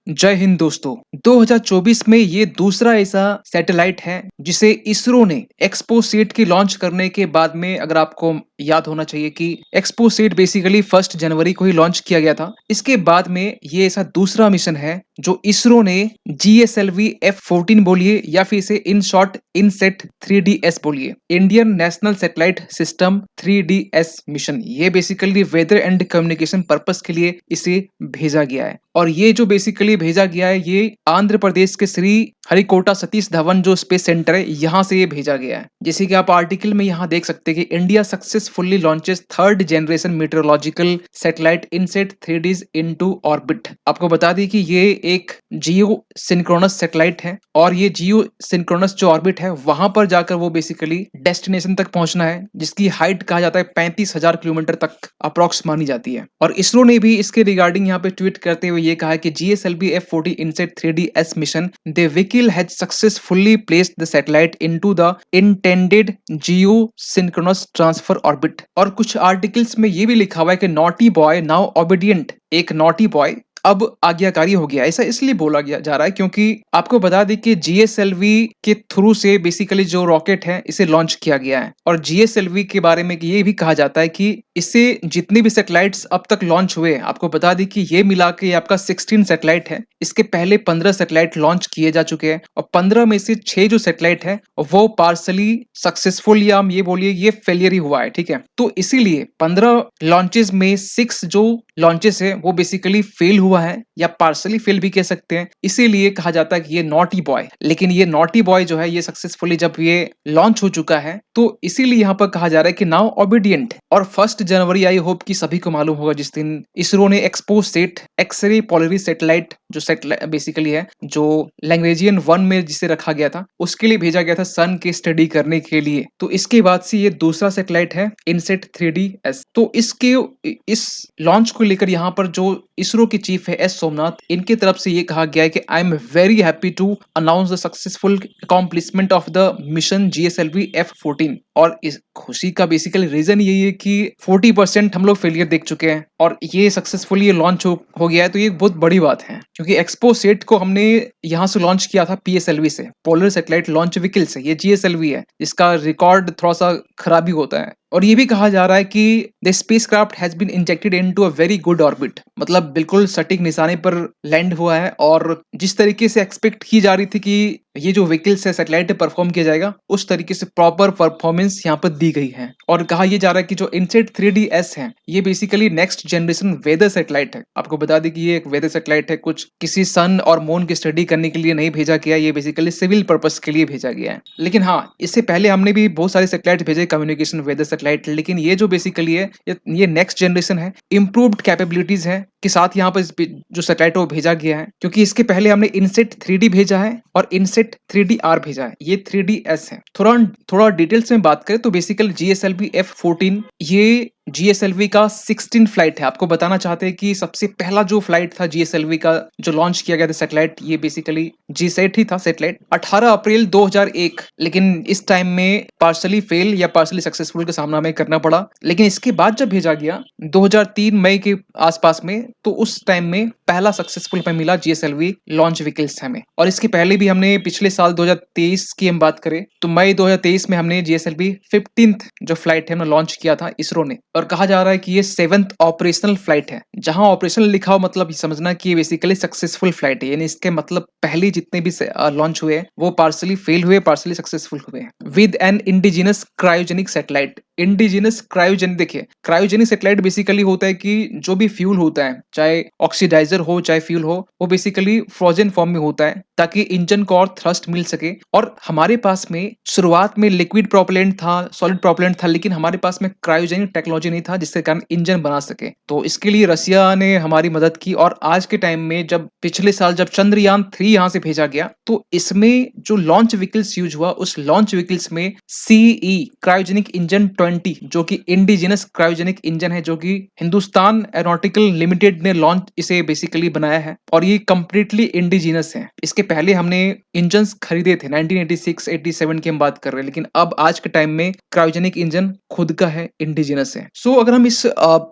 जय हिंद दोस्तों। 2024 में ये दूसरा ऐसा सैटेलाइट है जिसे इसरो ने एक्सपोसेट की लॉन्च करने के बाद में, अगर आपको याद होना चाहिए कि एक्सपोसेट बेसिकली 1 जनवरी को ही लॉन्च किया गया था। इसके बाद में ये ऐसा दूसरा मिशन है जो इसरो ने GSLV F14 बोलिए या फिर इसे इन शॉर्ट इनसेट 3DS बोलिए, Indian national satellite system 3DS मिशन। ये basically weather and communication purpose के लिए इसे भेजा गया है और ये जो बेसिकली भेजा गया है ये आंध्र प्रदेश के श्री हरिकोटा सतीश धवन जो स्पेस सेंटर है यहाँ से ये भेजा गया है। जैसे कि आप आर्टिकल में यहाँ देख सकते हैं कि India successfully launches 3rd generation meteorological satellite INSAT 3D into orbit. आपको बता दी कि ये एक जियो सिंक्रोनस सैटेलाइट है और ये जियो सिंक्रोनस जो ऑर्बिट है वहां पर जाकर वो बेसिकली डेस्टिनेशन तक पहुंचना है, जिसकी हाइट कहा जाता है 35,000 किलोमीटर तक अप्रोक्स मानी जाती है। और इसरो ने भी इसके रिगार्डिंग यहाँ पे ट्वीट करते हुए ये कहा है कि GSLV F14 INSAT 3DS mission the vehicle has successfully placed the satellite into the intended geosynchronous transfer orbit। और कुछ आर्टिकल्स में ये भी लिखा हुआ है कि नॉटी बॉय नाउ ओबीडियंट, एक नॉटी बॉय अब आज्ञाकारी हो गया। ऐसा इसलिए बोला गया जा रहा है क्योंकि आपको बता दें कि GSLV के थ्रू से बेसिकली जो रॉकेट है इसे लॉन्च किया गया है और GSLV के बारे में ये भी कहा जाता है कि इससे जितने भी सैटेलाइट्स अब तक लॉन्च हुए, आपको बता दें कि ये मिला के आपका 16 सैटेलाइट है। इसके पहले 15 सैटेलाइट लॉन्च किए जा चुके हैं और 15 में से 6 जो सैटेलाइट है वो पार्सली सक्सेसफुल या हम ये बोलिए ये फेलियर ही हुआ है। ठीक है, तो इसीलिए 15 लॉन्चेस में 6 जो लॉन्चेस है वो बेसिकली फेल हुआ है या पार्सली फेल भी कह सकते हैं, इसीलिए कहा जाता है कि ये नॉटी बॉय। लेकिन ये नॉटी बॉय जो है ये सक्सेसफुली जब ये लॉन्च हो चुका है तो इसीलिए यहाँ पर कहा जा रहा है कि नाउ ओबीडियंट। और 1 जनवरी आई होप कि सभी को मालूम होगा जिस दिन इसरो ने एक्सपोसेट एक्सरे पोलरिस सैटेलाइट जो सैटेलाइट बेसिकली है जो लैंग्वेजियन 1 में जिसे रखा गया था उसके लिए भेजा गया था सन की स्टडी करने के लिए। तो इसके बाद से ये दूसरा सैटेलाइट है इनसेट 3DS। तो इसके इस लॉन्च को लेकर यहाँ पर जो इसरो के चीफ है एस सोमनाथ, इनकी तरफ से ये कहा गया है कि I am very happy to announce the successful accomplishment of the mission GSLV F14। और इस खुशी का बेसिकली रीजन यही है कि 40% हम लोग फेलियर देख चुके हैं और ये सक्सेसफुली ये लॉन्च हो गया है। तो ये एक बहुत बड़ी बात है क्योंकि एक्सपोसेट को हमने यहाँ से लॉन्च किया था PSLV से, पोलर सैटेलाइट लॉन्च व्हीकल से। ये GSLV है, इसका रिकॉर्ड थोड़ा सा खराबी होता है। और ये भी कहा जा रहा है कि the spacecraft has been injected into a very good orbit, मतलब बिल्कुल सटीक निशाने पर लैंड हुआ है और जिस तरीके से एक्सपेक्ट की जा रही थी कि ये जो व्हीकल्स है सैटेलाइट परफॉर्म किया जाएगा उस तरीके से प्रॉपर परफॉर्मेंस यहाँ पर दी गई है। और कहा यह जा रहा है कि जो इनसेट 3DS है ये basically next generation weather satellite है। आपको बता दें कि ये एक वेदर सैटेलाइट है, कुछ किसी सन और मून की स्टडी करने के लिए नहीं भेजा गया, ये बेसिकली सिविल पर्पस के लिए भेजा गया है। लेकिन हाँ, इससे पहले हमने भी बहुत सारे सैटेलाइट भेजे कम्युनिकेशन वेदर सैटेलाइट, लेकिन ये जो बेसिकली है ये नेक्स्ट जनरेशन है, इम्प्रूव्ड कैपेबिलिटीज है के साथ यहाँ पर जो सैटेलाइट वो भेजा गया है। क्योंकि इसके पहले हमने इनसेट 3D भेजा है और इनसेट 3DR भेजा है, ये 3DS है। थोड़ा डिटेल्स में बात करें तो बेसिकली GSLV F14 ये GSLV का 16 फ्लाइट है। आपको बताना चाहते हैं कि सबसे पहला जो फ्लाइट था GSLV का जो लॉन्च किया गया था सैटेलाइट, ये बेसिकली GSAT ही था सैटेलाइट 18 अप्रैल 2001। लेकिन इस टाइम में पार्सली फेल या पार्सली सक्सेसफुल का सामना हमें करना पड़ा। लेकिन इसके बाद जब भेजा गया 2003 मई के आसपास में, तो उस टाइम में पहला सक्सेसफुल हमें मिला GSLV लॉन्च व्हीकल्स हमें। और इसके पहले भी हमने पिछले साल 2023 की हम बात करें तो मई 2023 में हमने GSLV 15th जो फ्लाइट है लॉन्च किया था इसरो ने। और कहा जा रहा है कि ये 7th ऑपरेशनल फ्लाइट है। जहां ऑपरेशनल लिखा हो मतलब समझना कि ये बेसिकली सक्सेसफुल फ्लाइट है, यानी इसके मतलब पहले जितने भी लॉन्च हुए वो पार्सली फेल हुए, पार्सली सक्सेसफुल हुए with an indigenous cryogenic satellite. Indigenous cryogenic, देखिए क्रायोजेनिक सैटेलाइट बेसिकली होता है कि जो भी फ्यूल होता है, चाहे ऑक्सीडाइजर हो चाहे फ्यूल हो, वो बेसिकली फ्रोजन फॉर्म में होता है ताकि इंजन को और थ्रस्ट मिल सके। और हमारे पास में शुरुआत में लिक्विड प्रोपेलेंट था, सॉलिड प्रोपेलेंट था, लेकिन हमारे पास में क्रायोजेनिक टेक्नोलॉजी नहीं था जिसके कारण इंजन बना सके। तो इसके लिए रसिया ने हमारी मदद की और आज के टाइम में जब पिछले साल जब चंद्रयान 3 यहाँ से भेजा गया तो इसमें जो लॉन्च व्हीकल्स यूज हुआ उस लॉन्च व्हीकल्स में CE क्रायोजेनिक इंजन GS20 जो कि इंडिजिनस क्रायोजेनिक इंजन है, जो कि हिंदुस्तान एरोनॉटिकल लिमिटेड ने लॉन्च इसे बेसिकली बनाया है और ये कंप्लीटली इंडिजिनस है। इसके पहले हमने इंजन्स खरीदे थे 1986-87 की हम बात कर रहे हैं, लेकिन अब आज के टाइम में क्रायोजेनिक इंजन खुद का है, इंडिजिनस है। सो अगर हम इस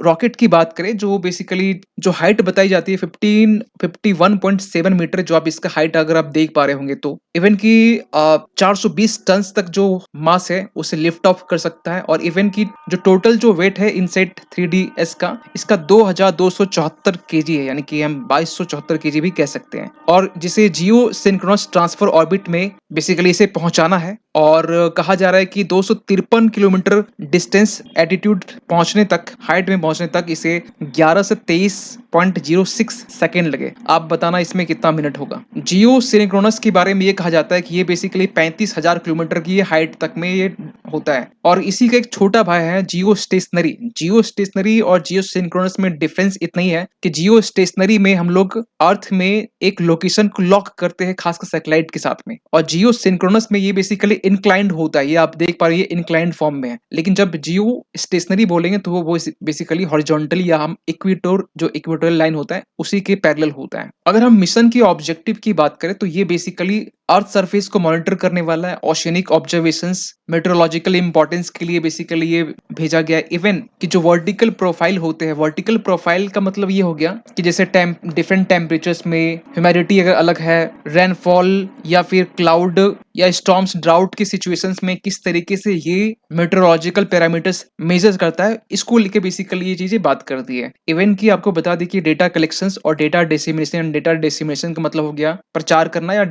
रॉकेट की बात करें, जो बेसिकली जो हाइट बताई जाती है 51.7 मीटर, जो आप इसका हाइट अगर आप देख पा रहे होंगे तो इवन की 420 टन तक जो मास है उसे लिफ्ट ऑफ कर सकता है, और इवन की जो टोटल जो वेट है इनसेट 3DS का, इसका 2274 केजी है, यानी कि हम 2274 केजी भी कह सकते हैं, और जिसे जियो सिंक्रोनस ट्रांसफर ऑर्बिट में बेसिकली इसे पहुंचाना है। और कहा जा रहा है कि 253 किलोमीटर डिस्टेंस एटीट्यूड पहुंचने तक, हाइट में पहुंचने तक इसे 11 से 23.06 सेकेंड लगे। आप बताना इसमें कितना मिनट होगा। जियो सिंक्रोनस के बारे में ये कहा जाता है कि ये बेसिकली 35,000 किलोमीटर की हाइट तक में ये होता है, और इसी का एक छोटा भाई है जियो स्टेशनरी। जियो स्टेशनरी और जियो सिंक्रोनस में डिफरेंस इतना ही है कि जियो स्टेशनरी में हम लोग अर्थ में एक लोकेशन को लॉक करते हैं, खासकर सैटेलाइट के साथ में, और जियो सिंक्रोनस में ये बेसिकली इंक्लाइंड होता है। ये आप देख पा रहे हैं इंक्लाइंड फॉर्म में है, लेकिन जब जियो स्टेशनरी बोलेंगे तो वो बेसिकली हॉरिजॉन्टली, या हम इक्वेटर, जो इक्वेटोरियल लाइन होता है उसी के पैरेलल होता है। अगर हम मिशन की ऑब्जेक्टिव की बात करें तो ये बेसिकली अर्थ सरफेस को मॉनिटर करने वाला है, ओशियनिक ऑब्जर्वेशंस, मेट्रोलॉजिकल इंपॉर्टेंस के लिए बेसिकली ये भेजा गया है। इवन कि जो वर्टिकल प्रोफाइल होते हैं, वर्टिकल प्रोफाइल का मतलब ये हो गया कि जैसे डिफरेंट टेम्परेचर्स में ह्यूमिडिटी अगर अलग है, रेनफॉल या फिर क्लाउड या स्टॉर्म्स, ड्राउट की सिचुएशंस में किस तरीके से ये मेट्रोलॉजिकल पैरामीटर्स मेजर करता है, इसको लेके बेसिकली ये चीजें बात करती है। इवन की आपको बता दी कि डेटा कलेक्शंस और डेटा डिसेमिनेशन, डेटा डिसेमिनेशन का मतलब हो गया प्रचार करना या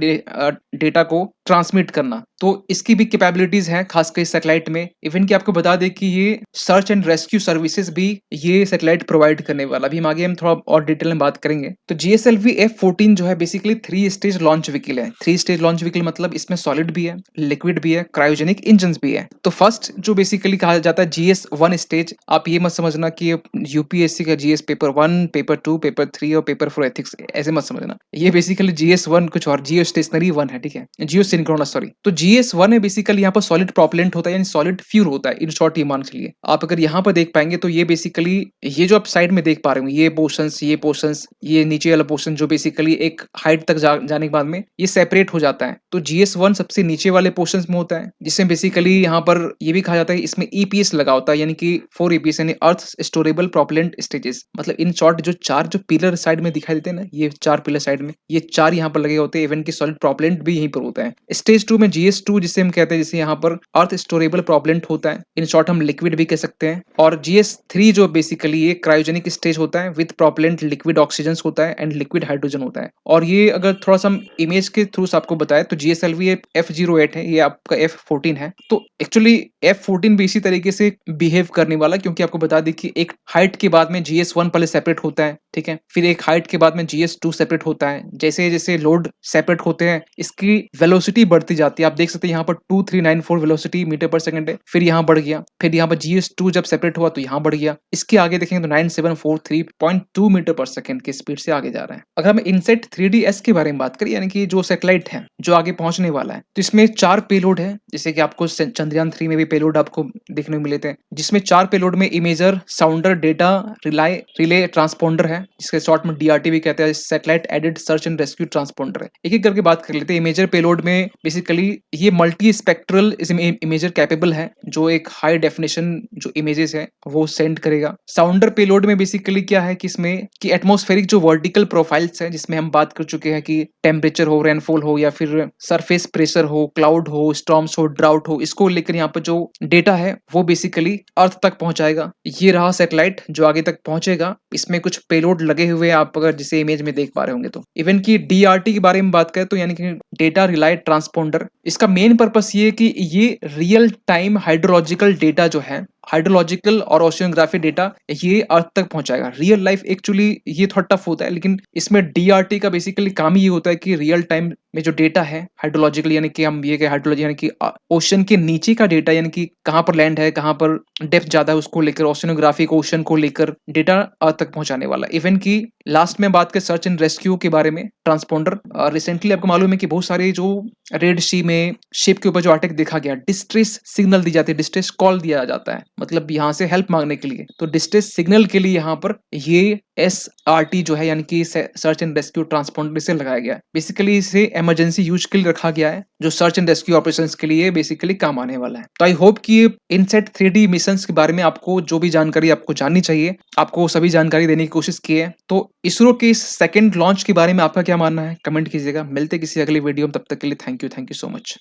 डेटा को ट्रांसमिट करना, तो इसकी भी कैपेबिलिटीज हैं खासकर इस सैटेलाइट में। इवन कि आपको बता दें कि ये सर्च एंड रेस्क्यू सर्विसेज भी ये सैटेलाइट प्रोवाइड करने वाला, अभी हम आगे हम थोड़ा और डिटेल में बात करेंगे। तो GSLV F14 जो है बेसिकली 3 स्टेज लॉन्च व्हीकल है। 3 स्टेज लॉन्च व्हीकल मतलब इसमें सॉलिड भी है, लिक्विड भी है, क्रायोजेनिक इंजन भी है। तो फर्स्ट जो बेसिकली कहा जाता है GS1 स्टेज, आप ये मत समझना कि यूपीएससी का GS पेपर 1, पेपर 2, पेपर 3 और पेपर 4 एथिक्स, ऐसे मत समझना। ये बेसिकली GS1 कुछ और, जियो स्टेशनरी 1 है, ठीक है, जियो सिंक्रोनस, सॉरी। तो GS1 है बेसिकली यहाँ पर सॉलिड प्रोपेलेंट होता है, यानी सॉलिड फ्यूल होता है, इन शॉर्ट ये मान चलिए। आप अगर यहाँ पर देख पाएंगे तो ये बेसिकली, ये जो आप साइड में देख पा रहे हो, ये पोर्शंस, ये नीचे वाला पोर्शन जो बेसिकली एक हाइट तक जाने के बाद में ये सेपरेट हो जाता है। तो GS1 सबसे नीचे वाले पोर्शन में होता है, जिसमें बेसिकली यहाँ पर ये भी कहा जाता है इसमें EPS लगा होता है, यानी कि 4 EPS, यानी अर्थ स्टोरेबल प्रोपेलेंट स्टेजेस। मतलब इन शॉर्ट जो चार जो पिलर साइड में दिखाई देते हैं ना, ये 4 पिलर साइड में, ये 4 यहाँ पर लगे होते हैं। इवन की सॉलिड प्रोपेलेंट भी यहीं पर होता है। स्टेज 2 में GS2 जिसे हम कहते हैं, जिसे यहाँ पर अर्थ स्टोरेबल प्रोपेलेंट होता है, इन शॉर्ट हम लिक्विड भी कह सकते हैं। और GS3 जो बेसिकली ये क्रायोजेनिक स्टेज होता है, विद प्रोपेलेंट लिक्विड ऑक्सीजन होता है एंड लिक्विड हाइड्रोजन होता है। और ये अगर थोड़ा सा हम इमेज के थ्रू आपको बताए तो GSLV F08 है, ये आपका F14 है। तो एक्चुअली F14 भी इसी तरीके से बिहेव करने वाला, क्योंकि आपको बता दें कि एक हाइट के बाद में GS1 पहले सेपरेट होता है, ठीक है, फिर एक हाइट के बाद में GS2 सेपरेट होता है। जैसे जैसे लोड सेपरेट होते हैं इसकी वेलोसिटी बढ़ती जाती है। आप देख सकते हैं यहाँ पर 2394 वेलोसिटी मीटर पर सेकंड है, फिर यहाँ बढ़ गया, फिर यहाँ पर GS2 जब सेपरेट हुआ तो यहाँ बढ़ गया। इसके आगे देखेंगे तो 9743.2 मीटर पर सेकंड की स्पीड से आगे जा रहा है। अगर हम इनसेट 3DS के बारे में बात करें, यानी कि जो सैटेलाइट है जो आगे पहुंचने वाला है, तो इसमें 4 पेलोड है, जैसे कि आपको चंद्रयान 3 में भी पेलोड आपको देखने को मिले थे, जिसमें 4 पेलोड में imager, sounder, data relay transponder है, जिसके शॉर्ट में DRT भी कहते हैं, satellite aided search and rescue transponder है। एक एक करके बात कर लेते हैं। इमेजर पेलोड में बेसिकली ये मल्टी स्पेक्ट्रल इमेजर कैपेबल है, जो एक हाई डेफिनेशन जो इमेजेस है वो सेंड करेगा। साउंडर पेलोड में बेसिकली क्या है कि इसमें कि एटमॉस्फेरिक जो वर्टिकल प्रोफाइल्स है, जिसमें हम बात कर चुके हैं कि टेम्परेचर हो, रेनफॉल हो, या फिर सरफेस प्रेशर हो, क्लाउड हो, स्टॉर्म्स हो, ड्राउट हो, इसको लेकर यहाँ पर जो डेटा है वो बेसिकली अर्थ तक पहुंचाएगा। ये रहा सैटेलाइट जो आगे तक पहुंचेगा। इसमें कुछ पेलोड लगे हुए हैं, आप अगर जिसे इमेज में देख पा रहे होंगे तो। इवन की DRT के बारे में बात करें तो यानी कि डेटा रिलाय ट्रांसपोंडर, इसका मेन पर्पस ये है कि ये रियल टाइम हाइड्रोलॉजिकल डेटा जो है, हाइड्रोलॉजिकल और ओशियोग्राफी डेटा ये अर्थ तक पहुंचाएगा। रियल लाइफ एक्चुअली ये थोड़ा टफ होता है, लेकिन इसमें डीआरटी का बेसिकली काम ही ये होता है कि रियल टाइम में जो डेटा है हाइड्रोलॉजिकल, यानी कि हम ये कहें हाइड्रोलॉजी यानी कि ओशन के नीचे का डेटा, यानी कि कहाँ पर लैंड है, कहाँ पर डेप्थ ज्यादा है, उसको लेकर ओशियोग्राफी को, ओशन को लेकर डेटा अर्थ तक पहुंचाने वाला। इवन की लास्ट में बात करें सर्च एंड रेस्क्यू के बारे में, ट्रांसपोंडर रिसेंटली आपको मालूम है कि बहुत सारे जो रेड सी में शिप के ऊपर जो अटैक देखा गया, डिस्ट्रेस सिग्नल दी जाती है, डिस्ट्रेस कॉल दिया जाता है, मतलब यहाँ से हेल्प मांगने के लिए। तो डिस्ट्रेस सिग्नल के लिए यहाँ पर ये SRT जो है, यानी कि सर्च एंड रेस्क्यू ट्रांसपोंडर, इसे लगाया गया है। बेसिकली इसे इमरजेंसी यूज के लिए रखा गया है, जो सर्च एंड रेस्क्यू ऑपरेशंस के लिए बेसिकली काम आने वाला है। तो आई होप कि इनसेट 3D मिशंस के बारे में आपको जो भी जानकारी आपको जाननी चाहिए, आपको सभी जानकारी देने की कोशिश की है। तो इसरो के इस सेकंड लॉन्च के बारे में आपका क्या मानना है, कमेंट कीजिएगा। मिलते किसी अगली वीडियो में, तब तक के लिए थैंक यू सो मच।